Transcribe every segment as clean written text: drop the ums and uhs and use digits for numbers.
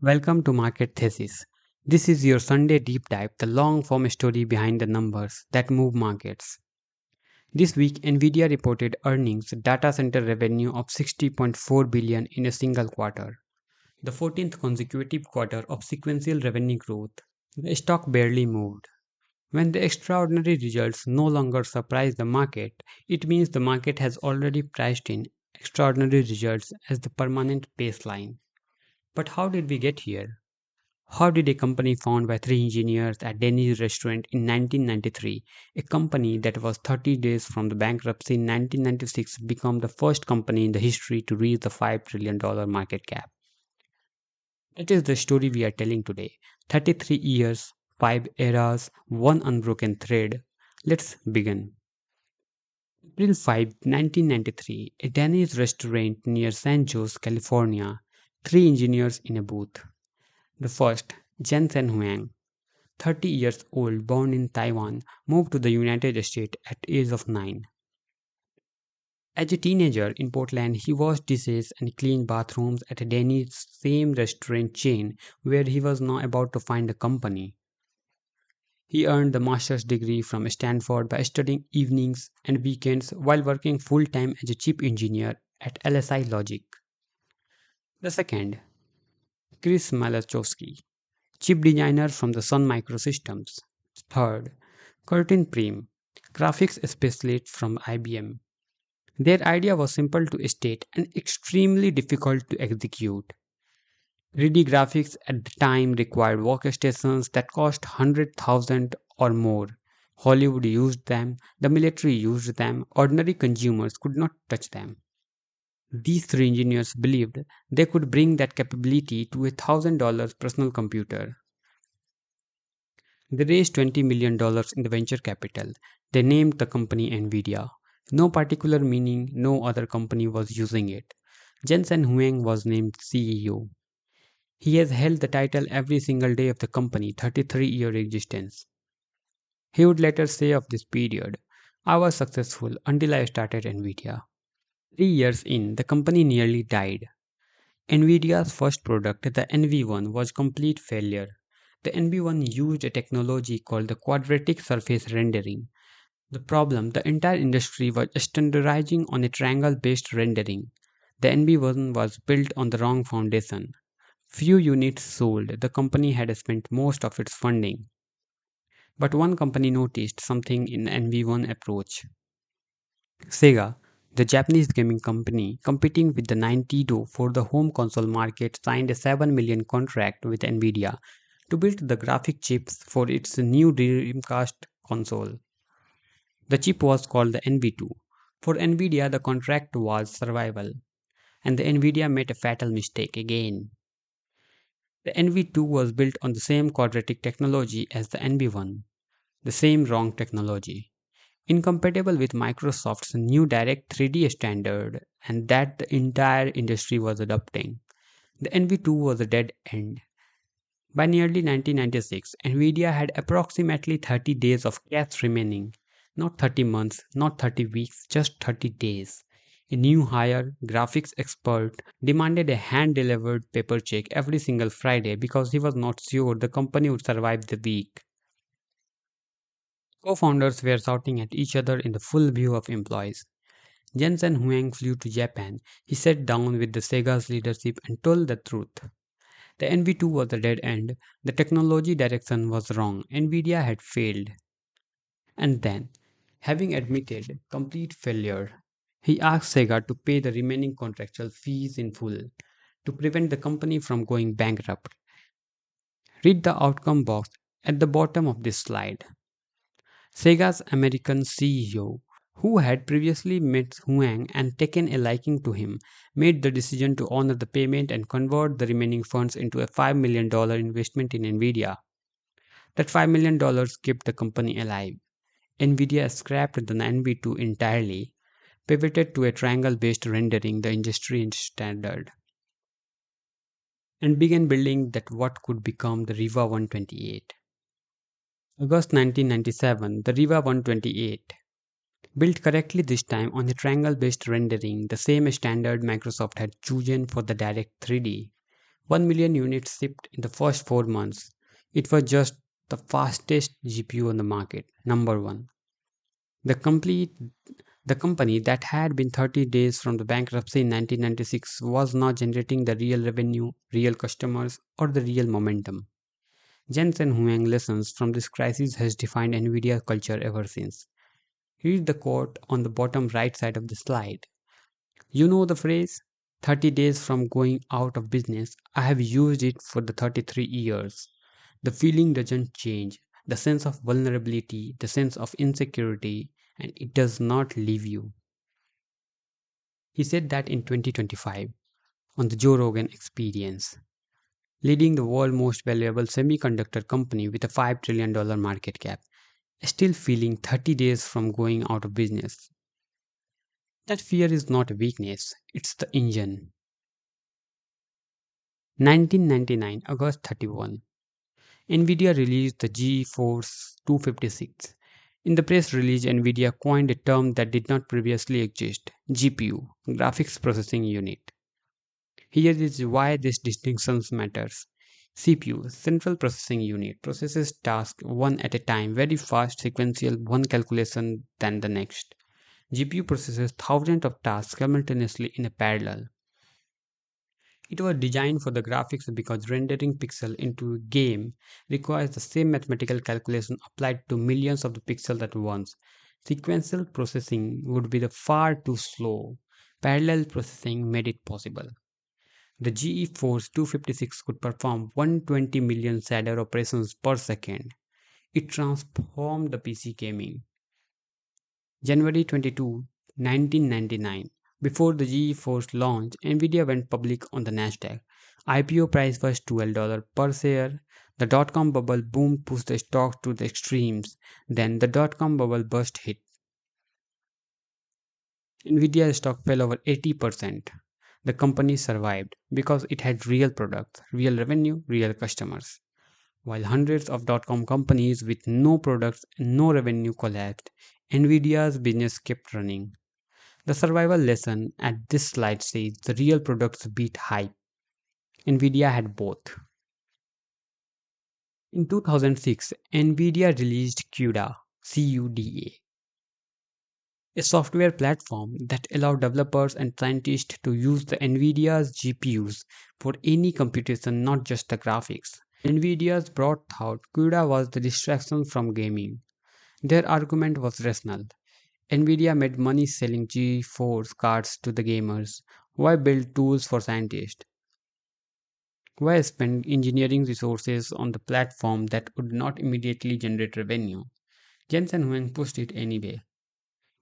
Welcome to Market Thesis. This is your Sunday deep dive, the long form story behind the numbers that move markets. This week, Nvidia reported earnings data center revenue of 60.4 billion in a single quarter, the 14th consecutive quarter of sequential revenue growth. The stock barely moved. When the extraordinary results no longer surprise the market, it means the market has already priced in extraordinary results as the permanent baseline. But how did we get here? How did a company founded by three engineers at Denny's restaurant in 1993, a company that was 30 days from the bankruptcy in 1996, become the first company in the history to reach the $5 trillion market cap? That is the story we are telling today. 33 years, 5 eras, one unbroken thread. Let's begin. April 5, 1993, a Denny's restaurant near San Jose, California. Three engineers in a booth. The first, Jensen Huang, 30 years old, born in Taiwan, moved to the United States at age of 9. As a teenager in Portland, he washed dishes and cleaned bathrooms at Denny's same restaurant chain where he was now about to find a company. He earned the master's degree from Stanford by studying evenings and weekends while working full-time as a chip engineer at LSI Logic. The second, Chris Malachowski, chip designer from the Sun Microsystems. Third, Curtin Prim, graphics specialist from IBM. Their idea was simple to state and extremely difficult to execute. 3D graphics at the time required workstations that cost 100,000 or more. Hollywood used them, the military used them, ordinary consumers could not touch them. These three engineers believed they could bring that capability to a $1,000 personal computer. They raised $20 million in the venture capital. They named the company Nvidia. No particular meaning, no other company was using it. Jensen Huang was named CEO. He has held the title every single day of the company 33-year existence. He would later say of this period, I was successful until I started Nvidia. 3 years in, the company nearly died. Nvidia's first product, the NV1, was complete failure. The NV1 used a technology called the quadratic surface rendering. The problem, the entire industry was standardizing on a triangle-based rendering. The NV1 was built on the wrong foundation. Few units sold, the company had spent most of its funding. But one company noticed something in the NV1 approach. Sega, the Japanese gaming company competing with the Nintendo for the home console market, signed a $7 million contract with Nvidia to build the graphic chips for its new Dreamcast console. The chip was called the NV2. For Nvidia, the contract was survival, and the Nvidia made a fatal mistake again. The NV2 was built on the same quadratic technology as the NV1, the same wrong technology, incompatible with Microsoft's new Direct 3D standard, and that the entire industry was adopting. The NV2 was a dead end. By nearly 1996, Nvidia had approximately 30 days of cash remaining. Not 30 months, not 30 weeks, just 30 days. A new hire, graphics expert, demanded a hand-delivered paper check every single Friday because he was not sure the company would survive the week. Co-founders were shouting at each other in the full view of employees. Jensen Huang flew to Japan. He sat down with the Sega's leadership and told the truth. The NV2 was a dead end. The technology direction was wrong. Nvidia had failed. And then, having admitted complete failure, he asked Sega to pay the remaining contractual fees in full to prevent the company from going bankrupt. Read the outcome box at the bottom of this slide. Sega's American CEO, who had previously met Huang and taken a liking to him, made the decision to honor the payment and convert the remaining funds into a $5 million investment in Nvidia. That $5 million kept the company alive. Nvidia scrapped the NV2 entirely, pivoted to a triangle-based rendering, the industry standard, and began building that what could become the Riva 128. August 1997, the Riva 128, built correctly this time on a triangle-based rendering, the same standard Microsoft had chosen for the Direct 3D, 1 million units shipped in the first 4 months. It was just the fastest GPU on the market. Number 1. The complete the company that had been 30 days from the bankruptcy in 1996 was not generating the real revenue, real customers, or the real momentum. Jensen Huang lessons from this crisis has defined Nvidia culture ever since. Read the quote on the bottom right side of the slide. You know the phrase 30 days from going out of business. I have used it for the 33 years. The feeling doesn't change. The sense of vulnerability, the sense of insecurity, and it does not leave you. He said that in 2025 on the Joe Rogan Experience, leading the world's most valuable semiconductor company with a $5 trillion market cap, still feeling 30 days from going out of business. That fear is not a weakness, it's the engine. 1999, August 31. Nvidia released the GeForce 256. In the press release, Nvidia coined a term that did not previously exist: GPU, Graphics Processing Unit. Here is why this distinction matters. CPU, Central Processing Unit, processes tasks one at a time, very fast, sequential, one calculation than the next. GPU processes thousands of tasks simultaneously in a parallel. It was designed for the graphics because rendering pixel into a game requires the same mathematical calculation applied to millions of the pixels at once. Sequential processing would be the far too slow. Parallel processing made it possible. The GeForce 256 could perform 120 million shader operations per second. It transformed the PC gaming. January 22, 1999. Before the GeForce launch, Nvidia went public on the Nasdaq. IPO price was $12 per share. The dot-com bubble boom pushed the stock to the extremes. Then the dot-com bubble burst hit. Nvidia stock fell over 80%. The company survived because it had real products, real revenue, real customers. While hundreds of dot-com companies with no products and no revenue collapsed, Nvidia's business kept running. The survival lesson at this slide says the real products beat hype. Nvidia had both. In 2006, Nvidia released CUDA, a software platform that allowed developers and scientists to use the Nvidia's GPUs for any computation, not just the graphics. Nvidia's broad thought CUDA was the distraction from gaming. Their argument was rational. Nvidia made money selling GeForce cards to the gamers. Why build tools for scientists? Why spend engineering resources on the platform that would not immediately generate revenue? Jensen Huang pushed it anyway.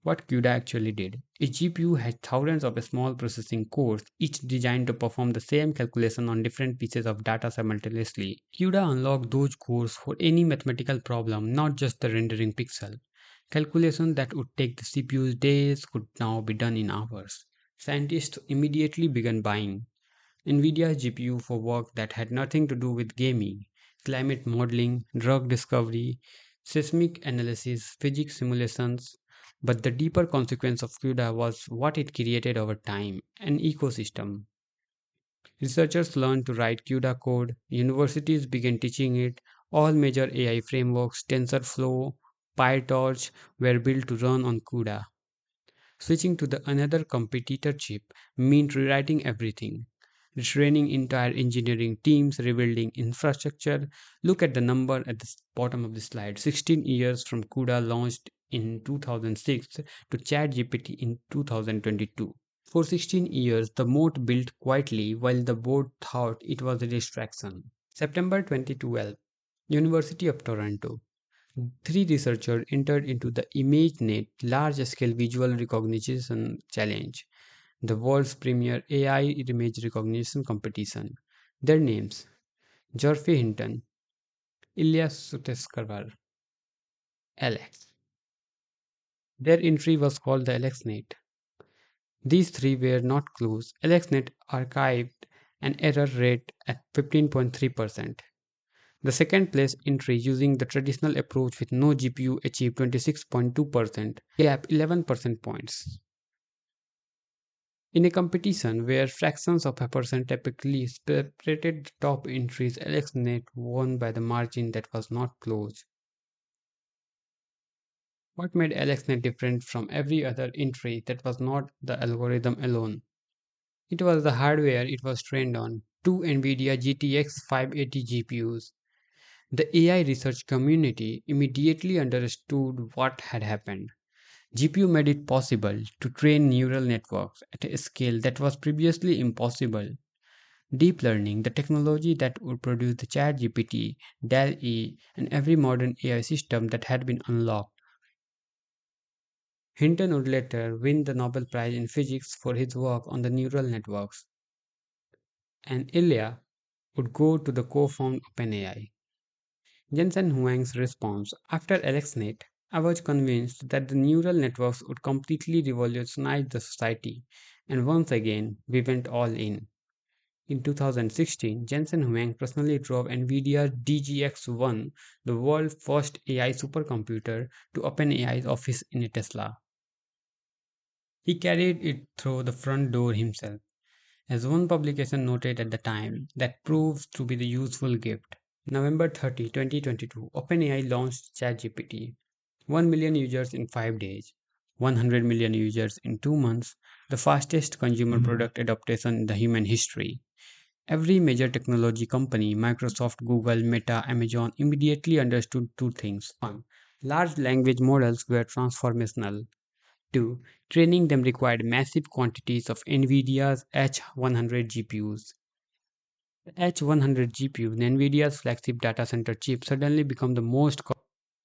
What CUDA actually did. A GPU had thousands of small processing cores, each designed to perform the same calculation on different pieces of data simultaneously. CUDA unlocked those cores for any mathematical problem, not just the rendering pixel. Calculations that would take the CPU's days could now be done in hours. Scientists immediately began buying NVIDIA's GPU for work that had nothing to do with gaming: climate modeling, drug discovery, seismic analysis, physics simulations. But the deeper consequence of CUDA was what it created over time: an ecosystem. Researchers learned to write CUDA code, universities began teaching it, all major AI frameworks, TensorFlow, PyTorch, were built to run on CUDA. Switching to the another competitor chip meant rewriting everything. Retraining entire engineering teams, rebuilding infrastructure. Look at the number at the bottom of the slide: 16 years from CUDA launched in 2006 to ChatGPT in 2022. For 16 years, the moat built quietly while the board thought it was a distraction. September 2012, University of Toronto. Three researchers entered into the ImageNet large-scale visual recognition challenge, the world's premier AI image recognition competition. Their names: Geoffrey Hinton, Ilyas Suteskarwar, Alex. Their entry was called the AlexNet. These three were not clues. AlexNet archived an error rate at 15.3%. The second place entry using the traditional approach with no GPU achieved 26.2%, gap 11 percent points. In a competition where fractions of a percent typically separated the top entries, AlexNet won by the margin that was not close. What made AlexNet different from every other entry that was not the algorithm alone? It was the hardware it was trained on, two Nvidia GTX 580 GPUs. The AI research community immediately understood what had happened. GPU made it possible to train neural networks at a scale that was previously impossible. Deep learning, the technology that would produce the ChatGPT, DAL-E, and every modern AI system that had been unlocked. Hinton would later win the Nobel Prize in Physics for his work on the neural networks, and Ilya would go to the co-found OpenAI. Jensen Huang's response: After AlexNet, I was convinced that the neural networks would completely revolutionize the society, and once again, we went all in. In 2016, Jensen Huang personally drove Nvidia's DGX-1, the world's first AI supercomputer, to OpenAI's office in a Tesla. He carried it through the front door himself. As one publication noted at the time, that proves to be the useful gift. November 30, 2022, OpenAI launched ChatGPT. 1 million users in 5 days, 100 million users in 2 months, the fastest consumer product adoption in the human history. Every major technology company, Microsoft, Google, Meta, Amazon, immediately understood two things. One, large language models were transformational. Two, training them required massive quantities of Nvidia's H100 GPUs. The H100 GPU, Nvidia's flagship data center chip, suddenly became the most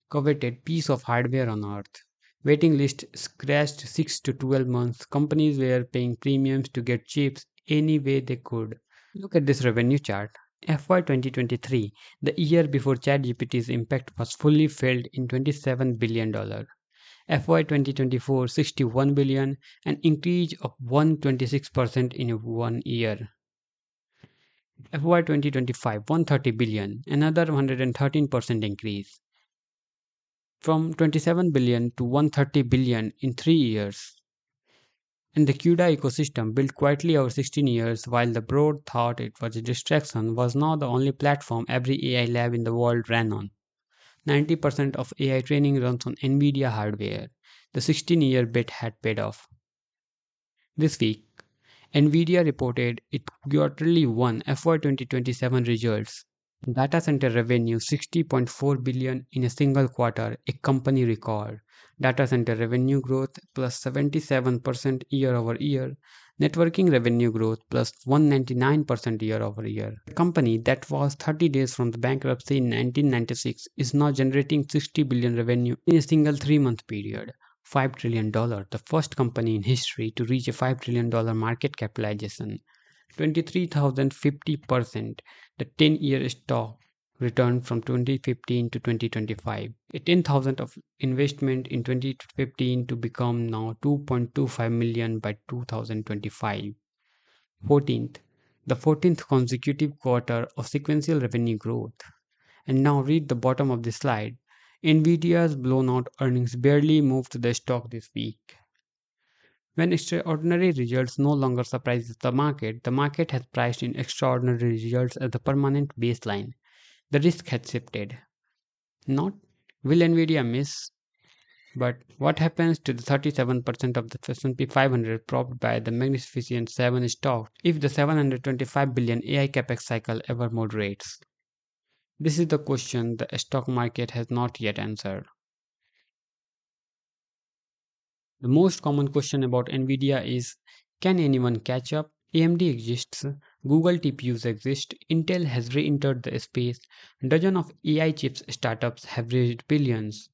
coveted piece of hardware on earth. Waiting lists scratched 6 to 12 months. Companies were paying premiums to get chips any way they could. Look at this revenue chart. FY 2023, the year before ChatGPT's impact was fully felt in $27 billion. FY 2024, 61 billion, an increase of 126% in 1 year. FY 2025, 130 billion, another 113% increase. From 27 billion to 130 billion in 3 years. And the CUDA ecosystem, built quietly over 16 years while the broad thought it was a distraction, was now the only platform every AI lab in the world ran on. 90% of AI training runs on Nvidia hardware. The 16-year bet had paid off. This week, Nvidia reported it quarterly one FY 2027 results. Data center revenue 60.4 billion in a single quarter, a company record. Data center revenue growth plus 77% year over year. Networking revenue growth plus 199% year over year. A company that was 30 days from the bankruptcy in 1996 is now generating 60 billion revenue in a single 3-month period. $5 trillion, the first company in history to reach a $5 trillion market capitalization. 23,050%, the 10-year stock return from 2015 to 2025. A 10,000 of investment in 2015 to become now 2.25 million by 2025. 14th, the 14th consecutive quarter of sequential revenue growth. And now read the bottom of the slide. Nvidia's blown out earnings barely moved the stock this week. When extraordinary results no longer surprises the market has priced in extraordinary results as the permanent baseline. The risk has shifted. Not will Nvidia miss, but what happens to the 37% of the S&P 500 propped by the Magnificent Seven stock if the 725 billion AI capex cycle ever moderates? This is the question the stock market has not yet answered. The most common question about Nvidia is, can anyone catch up? AMD exists, Google TPUs exist, Intel has re-entered the space, dozens of AI chips startups have raised billions.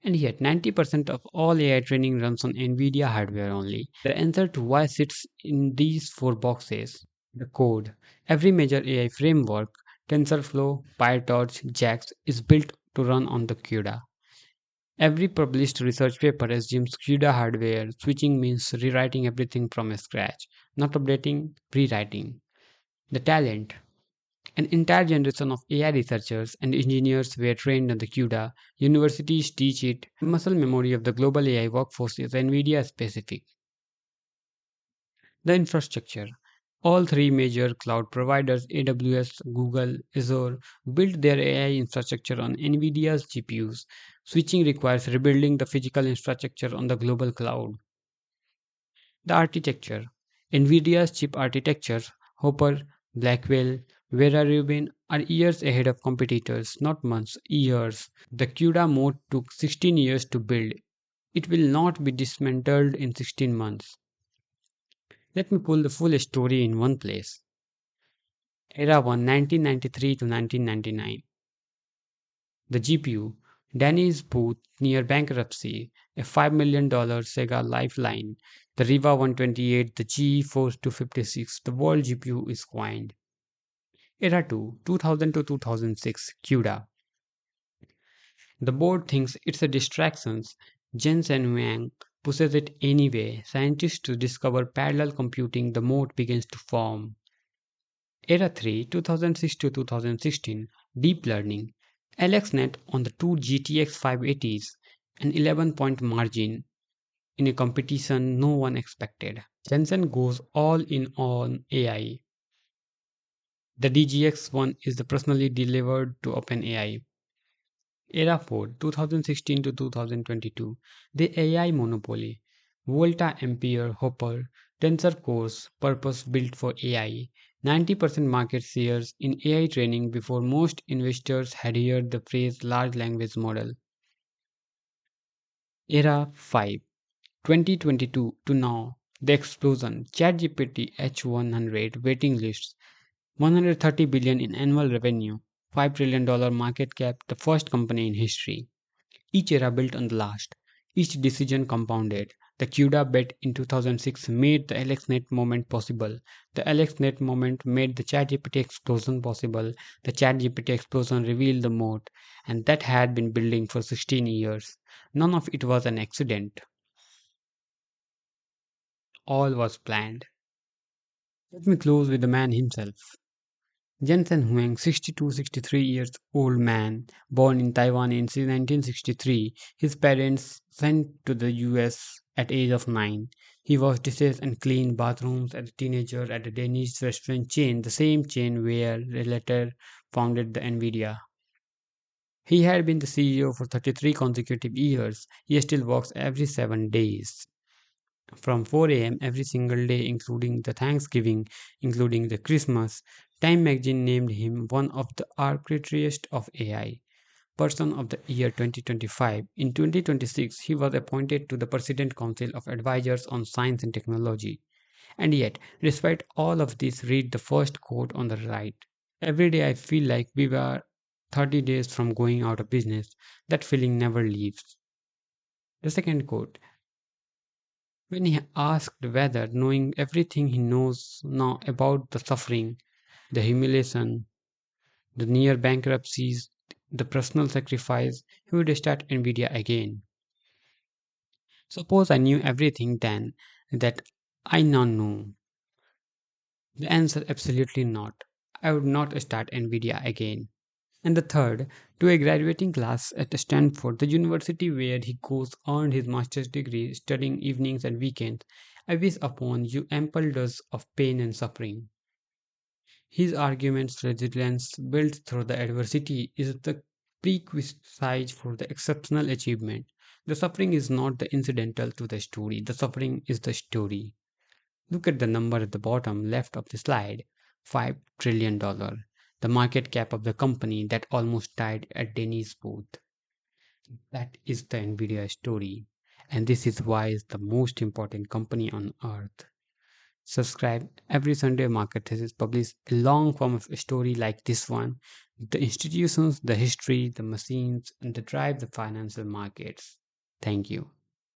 And yet 90% of all AI training runs on Nvidia hardware only. The answer to why sits in these 4 boxes. The code. Every major AI framework, TensorFlow, PyTorch, JAX, is built to run on the CUDA. Every published research paper assumes CUDA hardware. Switching means rewriting everything from scratch, not updating, rewriting. The talent. An entire generation of AI researchers and engineers were trained on the CUDA. Universities teach it. The muscle memory of the global AI workforce is NVIDIA specific. The infrastructure. All three major cloud providers, AWS, Google, Azure, built their AI infrastructure on Nvidia's GPUs. Switching requires rebuilding the physical infrastructure on the global cloud. The architecture. Nvidia's chip architectures, Hopper, Blackwell, Vera Rubin are years ahead of competitors, not months, years. The CUDA mode took 16 years to build. It will not be dismantled in 16 months. Let me pull the full story in one place. Era 1 1993 to 1999. The GPU, Denny's booth near bankruptcy, a $5 million Sega lifeline, the Riva 128, the GeForce 256, the world GPU is coined. Era 2 2000 to 2006, CUDA. The board thinks it's a distraction. Jensen Huang pushes it anyway. Scientists to discover parallel computing, the mode begins to form. Era 3 2006 to 2016, Deep Learning. AlexNet on the two GTX 580s, an 11-point margin in a competition no one expected. Jensen goes all in on AI. The DGX one is the personally delivered to OpenAI. Era 4 2016 to 2022, the AI monopoly. Volta Ampere Hopper Tensor Cores purpose built for AI. 90% market shares in AI training before most investors had heard the phrase large language model. Era 5 2022 to now, the explosion. ChatGPT H100 waiting lists, 130 billion in annual revenue, $5 trillion market cap, the first company in history. Each era built on the last. Each decision compounded. The CUDA bet in 2006 made the AlexNet moment possible. The AlexNet moment made the ChatGPT explosion possible. The ChatGPT explosion revealed the moat, and that had been building for 16 years. None of it was an accident. All was planned. Let me close with the man himself. Jensen Huang, 62-63 years old man, born in Taiwan in 1963, his parents sent to the US at age of 9. He was dishes and cleaned bathrooms as a teenager at a Danish restaurant chain, the same chain where he later founded the Nvidia. He had been the CEO for 33 consecutive years. He still works every 7 days from 4 a.m. every single day, including the Thanksgiving, including the Christmas. Time magazine named him one of the arbitrariest of AI. Person of the Year 2025. In 2026, he was appointed to the President Council of Advisors on Science and Technology. And yet, despite all of this, read the first quote on the right. Every day I feel like we were 30 days from going out of business. That feeling never leaves. The second quote. When he asked whether, knowing everything he knows now about the suffering, the humiliation, the near bankruptcies, the personal sacrifice, he would start Nvidia again. Suppose I knew everything then that I now know. The answer absolutely not. I would not start Nvidia again. And the third, to a graduating class at Stanford, the university where he goes earned his master's degree, studying evenings and weekends, I wish upon you ample dose of pain and suffering. His argument's resilience built through the adversity is the prerequisite for the exceptional achievement. The suffering is not the incidental to the story, the suffering is the story. Look at the number at the bottom left of the slide, $5 trillion, the market cap of the company that almost died at Denny's booth. That is the Nvidia story, and this is why it's the most important company on earth. Subscribe every Sunday. Market Thesis publish a long form of a story like this one, the institutions, the history, the machines, and the drive the financial markets. Thank you.